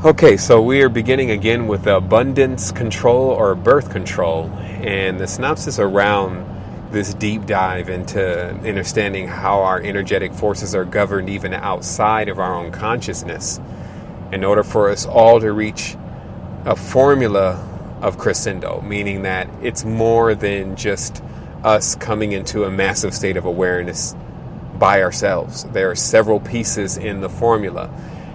Okay, so we are beginning again with abundance control or birth control, and the synopsis around this deep dive into understanding how our energetic forces are governed even outside of our own consciousness in order for us all to reach a formula of crescendo, meaning that it's more than just us coming into a massive state of awareness by ourselves. There are several pieces in the formula.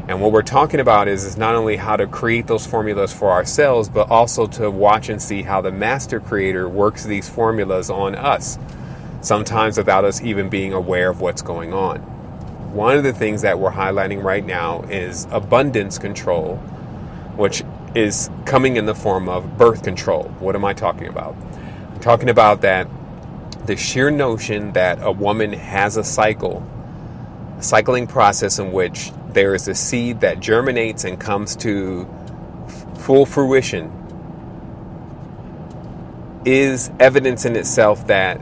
And what we're talking about is not only how to create those formulas for ourselves, but also to watch and see how the master creator works these formulas on us, sometimes without us even being aware of what's going on. One of the things that we're highlighting right now is abundance control, which is coming in the form of birth control. What am I talking about? I'm talking about that the sheer notion that a woman has a cycling process in which there is a seed that germinates and comes to full fruition is evidence in itself that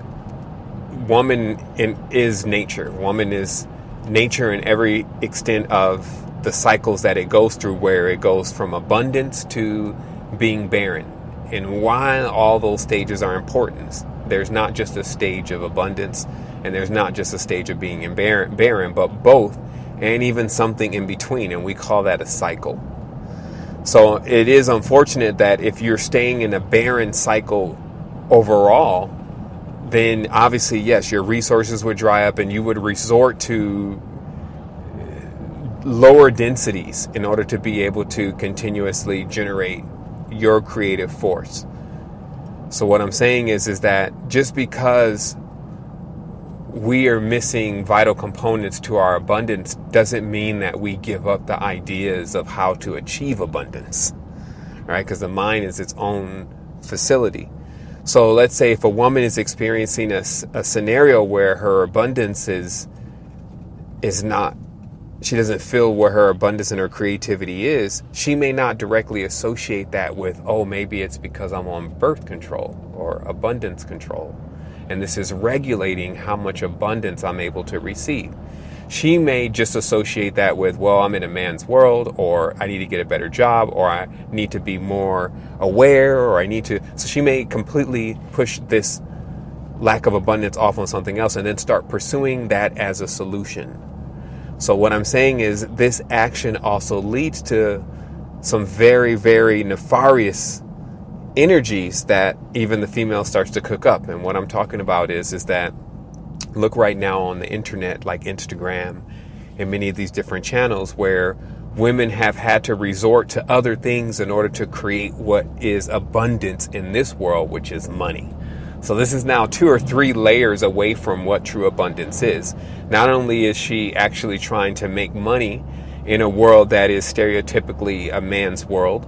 woman is nature. Woman is nature in every extent of the cycles that it goes through, where it goes from abundance to being barren. And why all those stages are important. There's not just a stage of abundance and there's not just a stage of being barren, but both, and even something in between, and we call that a cycle. So it is unfortunate that if you're staying in a barren cycle overall, then obviously, yes, your resources would dry up and you would resort to lower densities in order to be able to continuously generate your creative force. So what I'm saying is that just because we are missing vital components to our abundance doesn't mean that we give up the ideas of how to achieve abundance, right? Because the mind is its own facility. So let's say if a woman is experiencing a scenario where her abundance is not, she doesn't feel where her abundance and her creativity is, she may not directly associate that with, oh, maybe it's because I'm on birth control or abundance control. And this is regulating how much abundance I'm able to receive. She may just associate that with, well, I'm in a man's world, or I need to get a better job, or I need to be more aware, or I need to. So she may completely push this lack of abundance off on something else and then start pursuing that as a solution. So what I'm saying is this action also leads to some very, very nefarious energies that even the female starts to cook up. And what I'm talking about is that look right now on the internet, like Instagram and many of these different channels, where women have had to resort to other things in order to create what is abundance in this world, which is money. So this is now 2 or 3 layers away from what true abundance is. Not only is she actually trying to make money in a world that is stereotypically a man's world,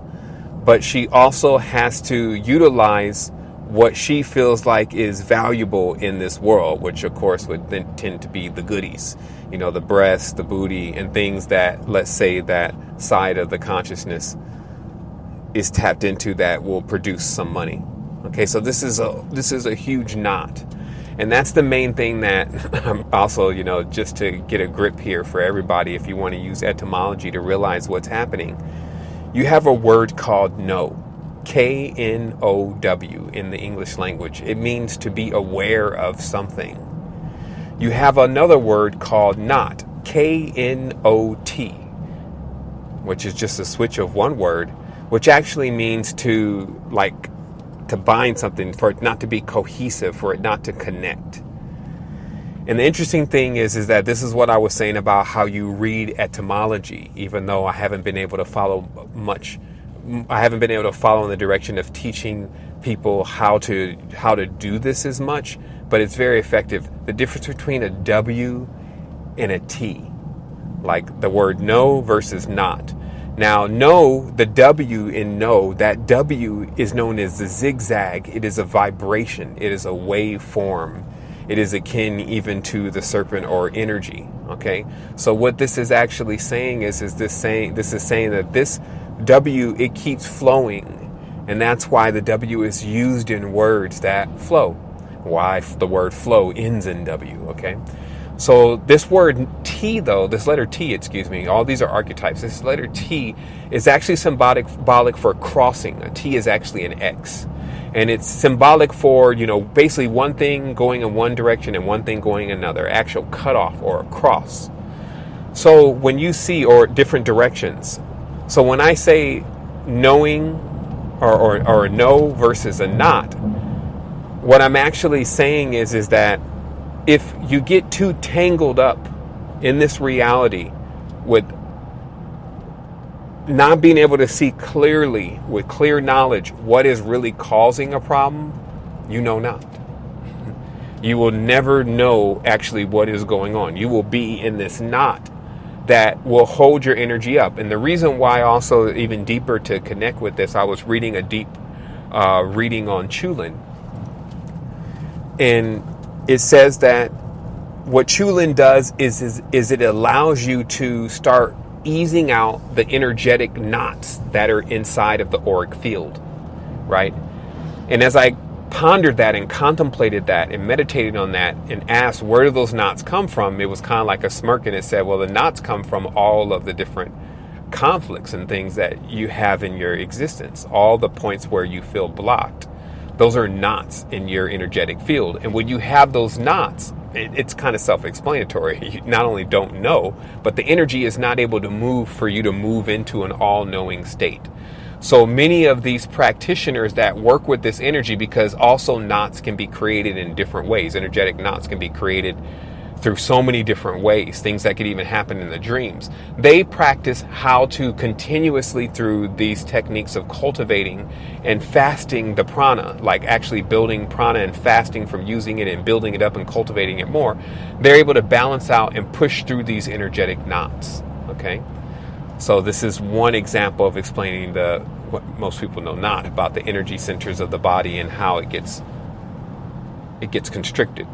but she also has to utilize what she feels like is valuable in this world, which of course would then tend to be the goodies, you know, the breasts, the booty, and things that, let's say, that side of the consciousness is tapped into that will produce some money. Okay, so this is a huge knot. And that's the main thing that I'm also, you know, just to get a grip here for everybody, if you want to use etymology to realize what's happening. You have a word called know, K-N-O-W in the English language. It means to be aware of something. You have another word called not, K-N-O-T, which is just a switch of one word, which actually means to bind something, for it not to be cohesive, for it not to connect. And the interesting thing is that this is what I was saying about how you read etymology, even though I haven't been able to follow much. I haven't been able to follow in the direction of teaching people how to do this as much, but it's very effective. The difference between a W and a T, like the word know versus not. Now, know, the W in know, that W is known as the zigzag. It is a vibration. It is a waveform. It is akin even to the serpent or energy. Okay, so what this is actually saying is saying that this W, it keeps flowing, and that's why the W is used in words that flow. Why the word flow ends in W. Okay, So this word T, though, this letter T, excuse me, all these are archetypes. This letter T is actually symbolic for crossing. A T is actually an X. And it's symbolic for, basically one thing going in one direction and one thing going in another, actual cutoff or a cross. So when you see, or different directions. So when I say knowing or a no versus a not, what I'm actually saying is that if you get too tangled up in this reality with not being able to see clearly, with clear knowledge, what is really causing a problem, you know not. You will never know actually what is going on. You will be in this knot that will hold your energy up. And the reason why, also even deeper to connect with this, I was reading a deep reading on Chulin. And it says that what Chulin does is it allows you to start easing out the energetic knots that are inside of the auric field, right? And as I pondered that and contemplated that and meditated on that and asked where do those knots come from, it was kind of like a smirk, and it said, well, the knots come from all of the different conflicts and things that you have in your existence, all the points where you feel blocked. Those are knots in your energetic field. And when you have those knots, it's kind of self-explanatory. You not only don't know, but the energy is not able to move for you to move into an all-knowing state. So many of these practitioners that work with this energy, because also knots can be created in different ways. Energetic knots can be created through so many different ways, things that could even happen in the dreams. They practice how to continuously, through these techniques of cultivating and fasting the prana, like actually building prana and fasting from using it and building it up and cultivating it more, they're able to balance out and push through these energetic knots. Okay, so this is one example of explaining what most people know not about the energy centers of the body and how it gets constricted.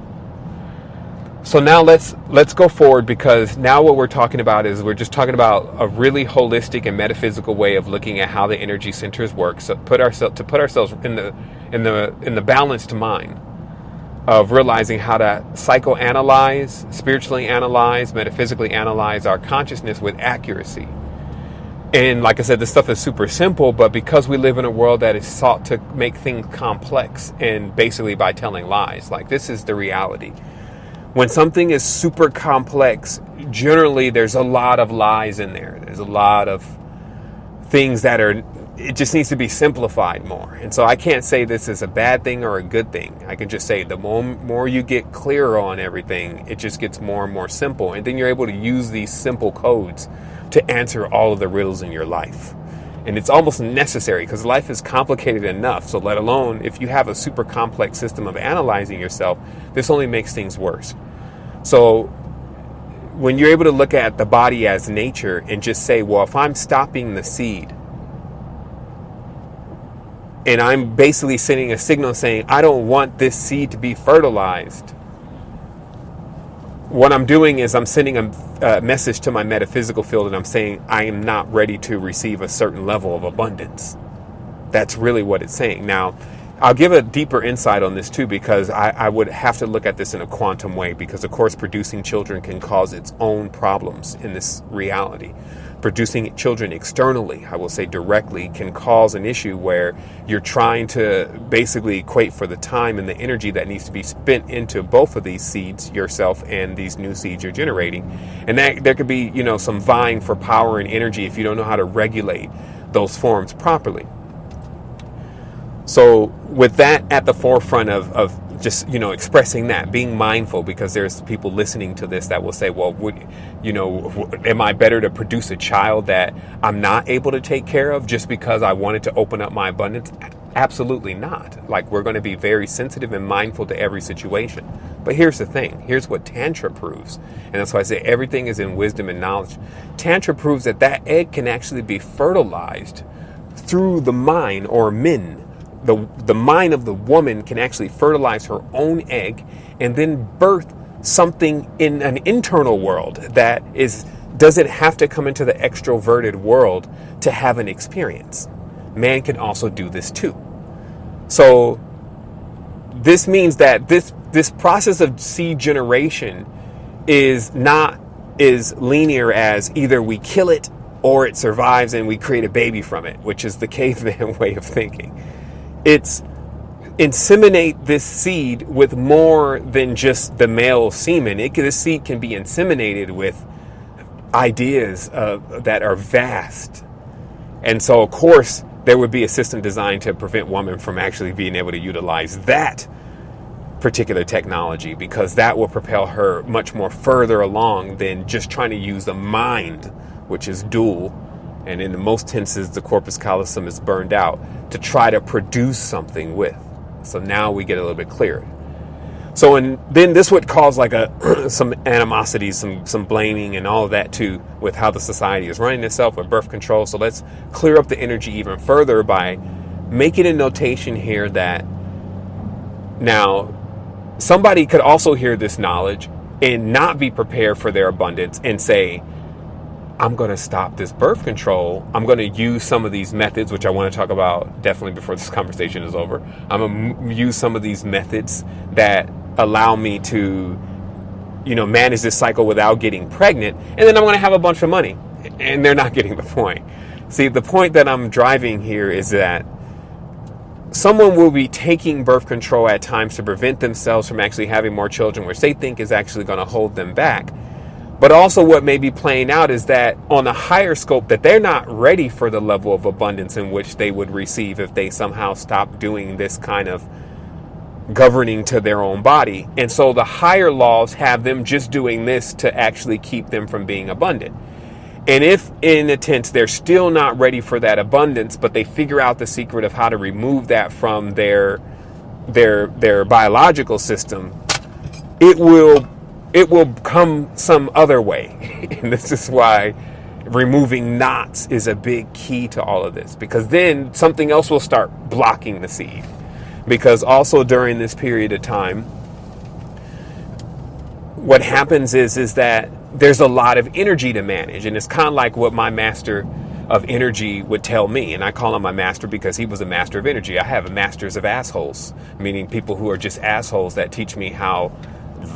So now let's go forward, because now what we're talking about is we're just talking about a really holistic and metaphysical way of looking at how the energy centers work. So put ourselves in the balanced mind of realizing how to psychoanalyze, spiritually analyze, metaphysically analyze our consciousness with accuracy. And like I said, this stuff is super simple, but because we live in a world that is sought to make things complex, and basically by telling lies, like this is the reality. When something is super complex, generally there's a lot of lies in there. There's a lot of things it just needs to be simplified more. And so I can't say this is a bad thing or a good thing. I can just say the more you get clearer on everything, it just gets more and more simple. And then you're able to use these simple codes to answer all of the riddles in your life. And it's almost necessary, because life is complicated enough. So let alone if you have a super complex system of analyzing yourself, this only makes things worse. So when you're able to look at the body as nature and just say, well, if I'm stopping the seed and I'm basically sending a signal saying, I don't want this seed to be fertilized, what I'm doing is I'm sending a message to my metaphysical field, and I'm saying I am not ready to receive a certain level of abundance. That's really what it's saying. Now, I'll give a deeper insight on this too, because I would have to look at this in a quantum way, because of course producing children can cause its own problems in this reality. Producing children externally, I will say directly, can cause an issue where you're trying to basically equate for the time and the energy that needs to be spent into both of these seeds, yourself and these new seeds you're generating. And that there could be, some vying for power and energy if you don't know how to regulate those forms properly. So with that at the forefront of just, expressing that, being mindful, because there's people listening to this that will say, well, am I better to produce a child that I'm not able to take care of just because I wanted to open up my abundance? Absolutely not. Like, we're going to be very sensitive and mindful to every situation. But here's the thing. Here's what Tantra proves. And that's why I say everything is in wisdom and knowledge. Tantra proves that egg can actually be fertilized through the mind, or min. The mind of the woman can actually fertilize her own egg and then birth something in an internal world that doesn't have to come into the extroverted world to have an experience. Man can also do this too. So this means that this process of seed generation is not as linear as either we kill it or it survives and we create a baby from it, which is the caveman way of thinking. It's inseminate this seed with more than just the male semen. This seed can be inseminated with ideas that are vast. And so, of course, there would be a system designed to prevent women from actually being able to utilize that particular technology, because that will propel her much more further along than just trying to use the mind, which is dual, and in the most tenses the corpus callosum is burned out, to try to produce something with. So now we get a little bit clearer. So, and then this would cause like some animosity, some blaming and all of that too, with how the society is running itself with birth control. So let's clear up the energy even further by making a notation here that now somebody could also hear this knowledge and not be prepared for their abundance and say, I'm going to stop this birth control. I'm going to use some of these methods, which I want to talk about definitely before this conversation is over. I'm going to use some of these methods that allow me to, manage this cycle without getting pregnant. And then I'm going to have a bunch of money. And they're not getting the point. See, the point that I'm driving here is that someone will be taking birth control at times to prevent themselves from actually having more children, which they think is actually going to hold them back. But also what may be playing out is that on a higher scope, that they're not ready for the level of abundance in which they would receive if they somehow stop doing this kind of governing to their own body. And so the higher laws have them just doing this to actually keep them from being abundant. And if in a sense they're still not ready for that abundance, but they figure out the secret of how to remove that from their biological system, it will come some other way. And this is why removing knots is a big key to all of this, because then something else will start blocking the seed. Because also during this period of time, what happens is that there's a lot of energy to manage. And it's kind of like what my master of energy would tell me. And I call him my master because he was a master of energy. I have a masters of assholes, meaning people who are just assholes that teach me how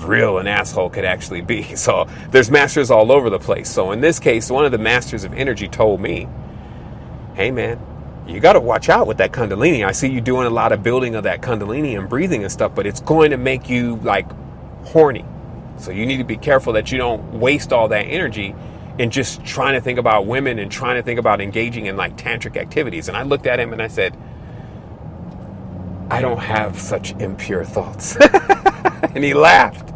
real an asshole could actually be. So there's masters all over the place. So in this case, one of the masters of energy told me, hey man, you got to watch out with that Kundalini. I see you doing a lot of building of that Kundalini and breathing and stuff, but it's going to make you like horny. So you need to be careful that you don't waste all that energy in just trying to think about women and trying to think about engaging in like tantric activities. And I looked at him and I said, I don't have such impure thoughts. And he laughed,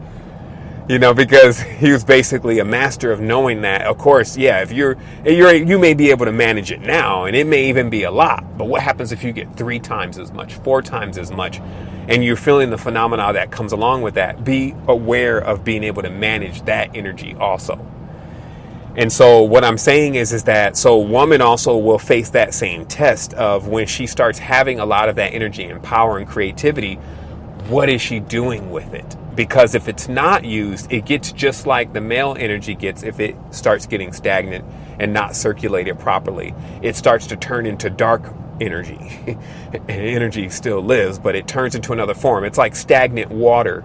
because he was basically a master of knowing that. Of course, yeah, if you may be able to manage it now, and it may even be a lot. But what happens if you get 3 times as much, 4 times as much, and you're feeling the phenomena that comes along with that? Be aware of being able to manage that energy also. And so what I'm saying is that so woman also will face that same test of when she starts having a lot of that energy and power and creativity, what is she doing with it? Because if it's not used, it gets just like the male energy gets if it starts getting stagnant and not circulated properly. It starts to turn into dark energy. And energy still lives, but it turns into another form. It's like stagnant water.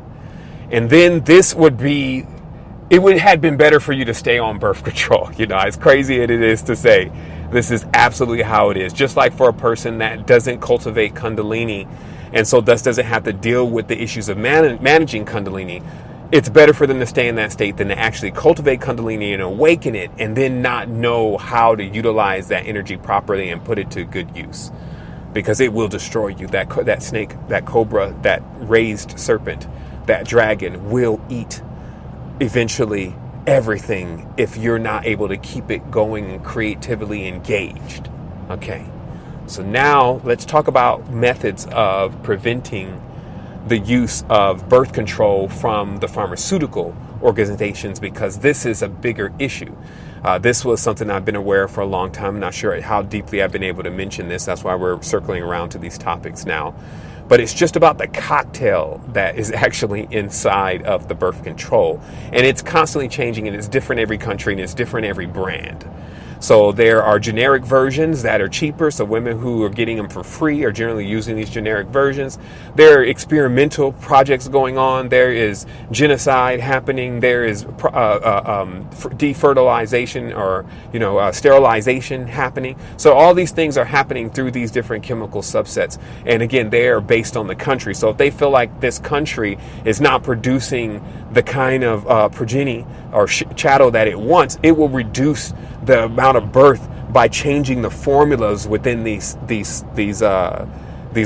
And then it would have been better for you to stay on birth control. As crazy as it is to say, this is absolutely how it is. Just like for a person that doesn't cultivate Kundalini, and so thus doesn't have to deal with the issues of managing Kundalini, it's better for them to stay in that state than to actually cultivate Kundalini and awaken it and then not know how to utilize that energy properly and put it to good use. Because it will destroy you. That snake, that cobra, that raised serpent, that dragon will eat eventually everything if you're not able to keep it going and creatively engaged. Okay. So now let's talk about methods of preventing the use of birth control from the pharmaceutical organizations, because this is a bigger issue. This was something I've been aware of for a long time. I'm not sure how deeply I've been able to mention this. That's why we're circling around to these topics now. But it's just about the cocktail that is actually inside of the birth control. And it's constantly changing, and it's different every country, and it's different every brand. So there are generic versions that are cheaper. So women who are getting them for free are generally using these generic versions. There are experimental projects going on. There is genocide happening. There is defertilization or sterilization happening. So all these things are happening through these different chemical subsets. And again, they are based on the country. So if they feel like this country is not producing the kind of progeny or chattel that it wants, it will reduce the amount of birth by changing the formulas within these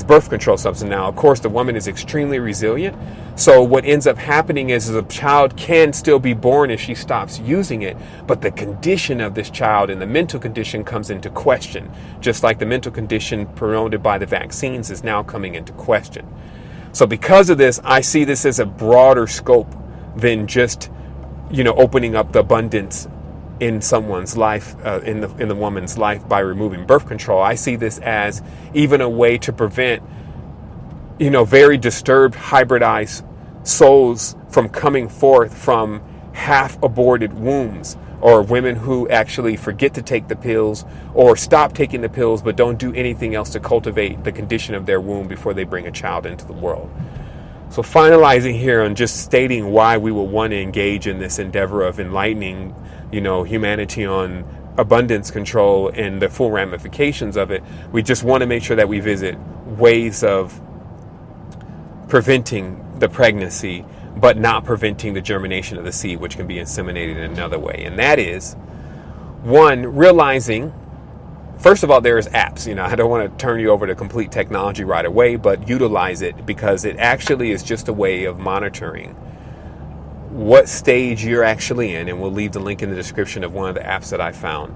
birth control substances. Now, of course, the woman is extremely resilient. So what ends up happening is a child can still be born if she stops using it, but the condition of this child and the mental condition comes into question, just like the mental condition promoted by the vaccines is now coming into question. So because of this, I see this as a broader scope than just, opening up the abundance in someone's life, in the woman's life by removing birth control. I see this as even a way to prevent, very disturbed, hybridized souls from coming forth from half aborted wombs, or women who actually forget to take the pills or stop taking the pills but don't do anything else to cultivate the condition of their womb before they bring a child into the world. So finalizing here on just stating why we will want to engage in this endeavor of enlightening, humanity on abundance control and the full ramifications of it, we just want to make sure that we visit ways of preventing the pregnancy, but not preventing the germination of the seed, which can be inseminated in another way. And that is, one, realizing, first of all, there's apps. I don't want to turn you over to complete technology right away, but utilize it, because it actually is just a way of monitoring what stage you're actually in. And we'll leave the link in the description of one of the apps that I found.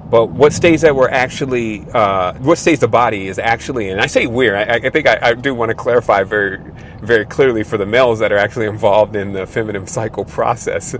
But what stage that we're actually, what stage the body is actually in. I say we're, I think I do want to clarify very, very clearly for the males that are actually involved in the feminine cycle process.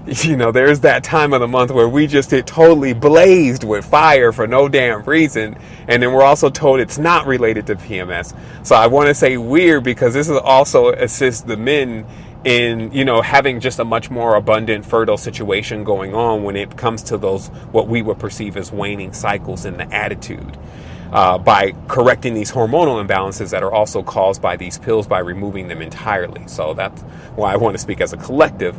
There's that time of the month where we just get totally blazed with fire for no damn reason. And then we're also told it's not related to PMS. So I want to say weird, because this is also assists the men in, having just a much more abundant, fertile situation going on when it comes to those, what we would perceive as waning cycles in the attitude. By correcting these hormonal imbalances that are also caused by these pills, by removing them entirely. So that's why I want to speak as a collective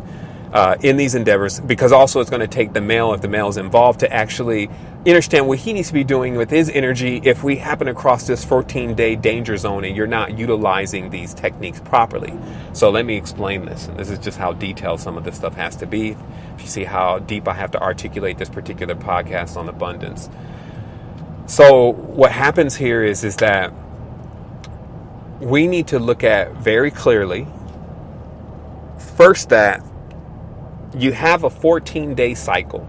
in these endeavors, because also it's going to take the male, if the male is involved, to actually understand what he needs to be doing with his energy if we happen across this 14-day danger zone and you're not utilizing these techniques properly. So let me explain this. And this is just how detailed some of this stuff has to be. If you see how deep I have to articulate this particular podcast on abundance. So what happens here is that we need to look at very clearly, first, that you have a 14-day cycle.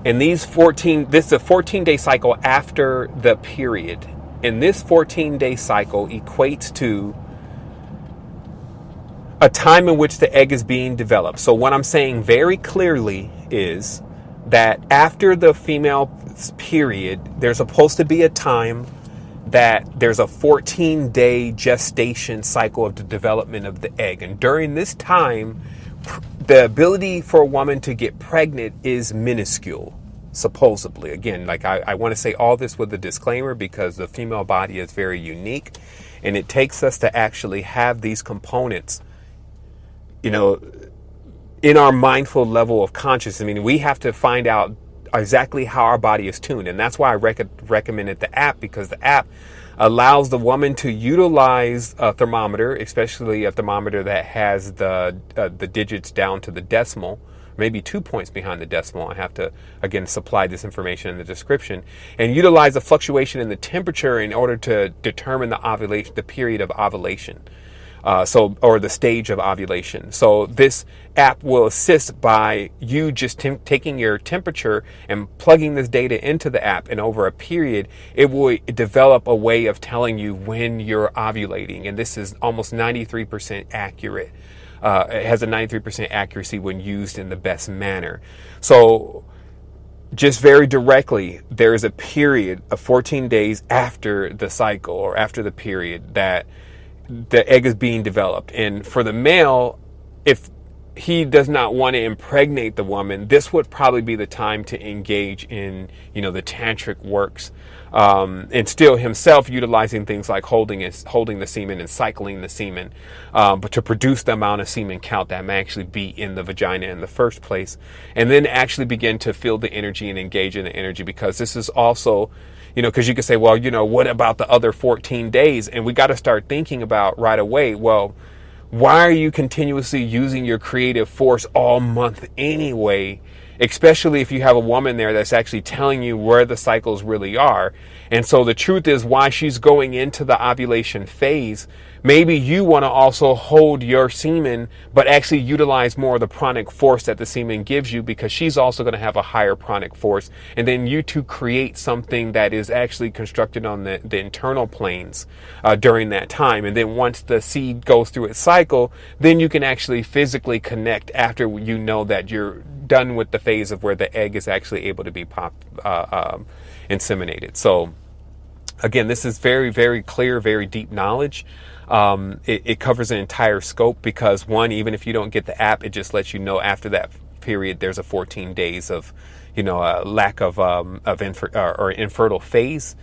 And this is a 14-day cycle after the period. And this 14-day cycle equates to a time in which the egg is being developed. So what I'm saying very clearly is that after the female's period, there's supposed to be a time that there's a 14-day gestation cycle of the development of the egg. And during this time, the ability for a woman to get pregnant is minuscule, supposedly. Again, I want to say all this with a disclaimer, because the female body is very unique, and it takes us to actually have these components, in our mindful level of consciousness. I mean, we have to find out exactly how our body is tuned. And that's why I recommended the app, because the app allows the woman to utilize a thermometer, especially a thermometer that has the digits down to the decimal, maybe 2 points behind the decimal. I have to, again, supply this information in the description, and utilize a fluctuation in the temperature in order to determine the period of ovulation. Or the stage of ovulation. So this app will assist by you just taking your temperature and plugging this data into the app, and over a period, it will develop a way of telling you when you're ovulating. And this is almost 93% accurate. It has a 93% accuracy when used in the best manner. So just very directly, there is a period of 14 days after the cycle, or after the period, that the egg is being developed. And for the male, if he does not want to impregnate the woman, this would probably be the time to engage in, the tantric works, and still himself utilizing things like holding the semen and cycling the semen, but to produce the amount of semen count that may actually be in the vagina in the first place, and then actually begin to feel the energy and engage in the energy, because this is also, because you could say, well, what about the other 14 days? And we got to start thinking about right away, well, why are you continuously using your creative force all month anyway? Especially if you have a woman there that's actually telling you where the cycles really are. And so the truth is, why she's going into the ovulation phase, maybe you want to also hold your semen, but actually utilize more of the pranic force that the semen gives you, because she's also going to have a higher pranic force. And then you two create something that is actually constructed on the internal planes during that time. And then once the seed goes through its cycle, then you can actually physically connect after you know that you're done with the phase of where the egg is actually able to be inseminated. So again, this is very, very clear, very deep knowledge. It covers an entire scope, because one, even if you don't get the app, it just lets you know after that period there's a 14 days of lack of infertile phase.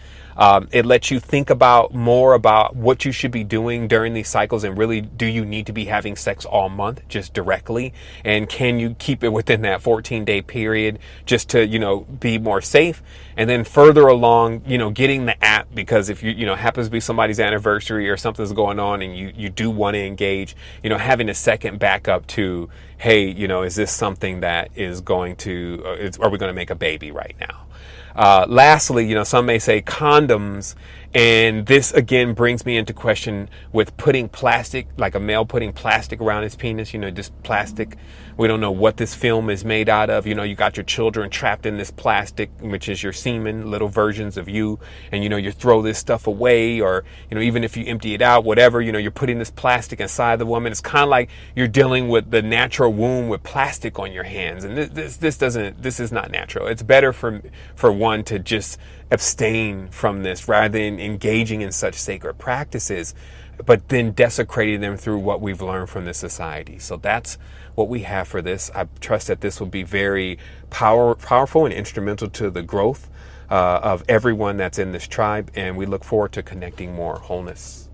It lets you think more about what you should be doing during these cycles, and really, do you need to be having sex all month just directly, and can you keep it within that 14-day period just to be more safe? And then further along, getting the app, because if you happens to be somebody's anniversary or something's going on and you do want to engage, having a second backup to, hey, is this something that is going to, are we going to make a baby right now? Lastly, some may say condoms, and this again brings me into question with putting plastic, like a male putting plastic around his penis, just plastic. We don't know what this film is made out of. You got your children trapped in this plastic, which is your semen, little versions of you, and you throw this stuff away, or even if you empty it out, whatever, you're putting this plastic inside the woman. It's kind of like you're dealing with the natural womb with plastic on your hands, and this is not natural. It's better for one to just abstain from this rather than engaging in such sacred practices, but then desecrating them through what we've learned from this society. So that's what we have for this. I trust that this will be very powerful and instrumental to the growth of everyone that's in this tribe, and we look forward to connecting more wholeness.